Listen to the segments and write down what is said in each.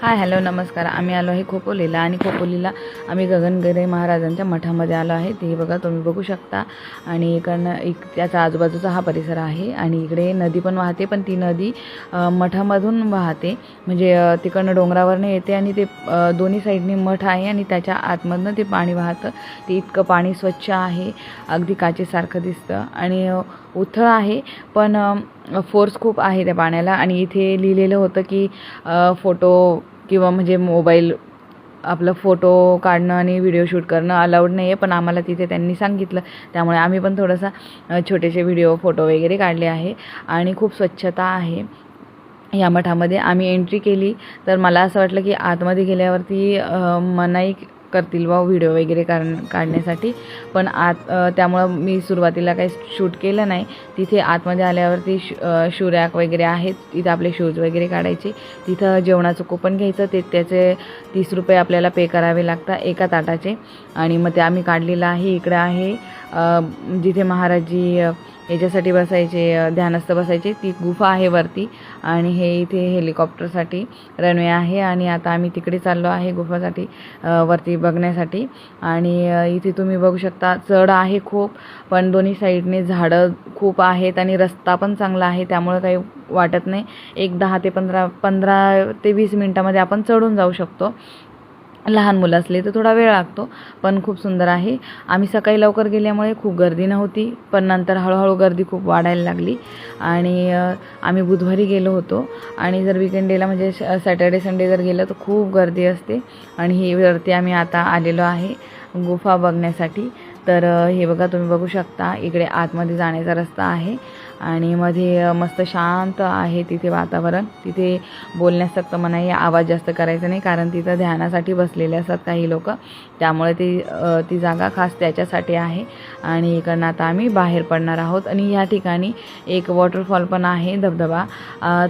Hi hello नमस्कार. आम्ही आलो आहे खोपोलीला आणि खोपोलीला आम्ही गगनगिरी महाराजांच्या मठामध्ये आलो आहे. ते बघा तुम्ही बघू शकता. आणि इकडनं त्याचा आजूबाजूचा हा परिसर आहे आणि इकडे नदी पण वाहते, पण ती नदी मठामधून वाहते, म्हणजे तिकडनं डोंगरावरनं येते आणि ते दोन्ही साईडनी मठ आहे आणि त्याच्या आतमधनं ते पाणी वाहतं. ते इतकं पाणी स्वच्छ आहे, अगदी काचेसारखं दिसतं आणि उथळ आहे, पण फोर्स खूप आहे त्या पाण्याला. आणि इथे लिहिलेलं होतं की फोटो किंवा म्हणजे मोबाईल आपलं फोटो काढणं आणि व्हिडिओ शूट करणं अलाउड नाही आहे, पण आम्हाला तिथे त्यांनी सांगितलं, त्यामुळे आम्ही पण थोडासा छोटेसे व्हिडिओ फोटो वगैरे काढले आहे. आणि खूप स्वच्छता आहे या मठामध्ये. आम्ही एंट्री केली तर मला असं वाटलं की आतमध्ये गेल्यावरती मनाई करतील वा व्हिडिओ वगैरे काढण्यासाठी, पण त्यामुळं मी सुरुवातीला काही शूट केलं नाही. तिथे आतमध्ये आल्यावरती शू रॅक वगैरे आहेत, तिथं आपले शूज वगैरे काढायचे. तिथं जेवणाचं कुपन घ्यायचं, त्याचे 30 रुपये आपल्याला पे करावे लागतात एका ताटाचे. आणि मग ते आम्ही काढलेलं आहे. इकडं आहे जिथे महाराजजी याच्यासाठी बसायचे, ध्यानस्थ बसायचे, ती गुफा आहे वरती. आणि हे इथे हेलिकॉप्टरसाठी रनवे आहे आणि आता आम्ही तिकडे चाललो आहे गुफासाठी वरती बघण्यासाठी. आणि इथे तुम्ही बघू शकता चढ आहे खूप, पण दोन्ही साईडने झाडं खूप आहेत आणि रस्ता पण चांगला आहे, त्यामुळे काही वाटत नाही. एक 10 ते 15 ते 20 मिनटामध्ये आपण चढून जाऊ शकतो. लहान मुलं असले तर थोडा वेळ लागतो, पण खूप सुंदर आहे. आम्ही सकाळी लवकर गेल्यामुळे खूप गर्दी नव्हती, पण नंतर हळूहळू गर्दी खूप वाढायला लागली. आणि आम्ही बुधवारी गेलो होतो आणि जर वीकेंड डेला म्हणजे सॅटर्डे संडे जर गेलं तर खूप गर्दी असते. आणि ही वरती आम्ही आता आलेलो आहे गुफा बघण्यासाठी. तर हे बघा तुम्ही बघू शकता, इकडे आतमध्ये जाण्याचा रस्ता आहे आणि मध्ये मस्त शांत आहे तिथे वातावरण. तिथे बोलण्यास सक्त मनाई, आवाज जास्त करायचा नाही, कारण तिथं ध्यानासाठी बसलेले असतात काही लोक, त्यामुळे ती जागा खास त्याच्यासाठी आहे. आणि इकडनं आता आम्ही बाहेर पडणार आहोत. आणि ह्या ठिकाणी एक वॉटरफॉल पण आहे, धबधबा.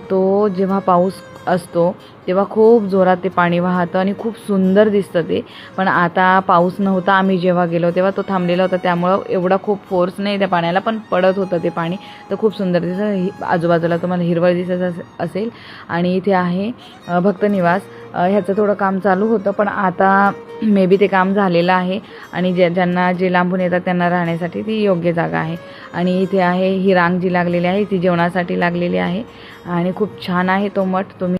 तो जेव्हा पाऊस असतो तेव्हा खूप जोरात ते पाणी वाहतं आणि खूप सुंदर दिसतं ते. पण आता पाऊस नव्हता आम्ही जेव्हा गेलो तेव्हा, तो थांबलेला होता, त्यामुळं एवढा खूप फोर्स नाही त्या पाण्याला, पण पडत होतं ते पाणी. तर खूप सुंदर दिसतं. आजूबाजूला तुम्हाला हिरवळ दिसत असेल. आणि इथे आहे भक्तनिवास. ह्याचं थोडं काम चालू होतं, पण आता मे बी ते काम झालेलं आहे आणि ज्यांना जे लांबून येतात त्यांना राहण्यासाठी ती योग्य जागा आहे. आणि इथे आहे ही रांग जी लागलेली आहे ती जेवणासाठी लागलेली आहे आणि खूप छान आहे तो मठ. तुम्ही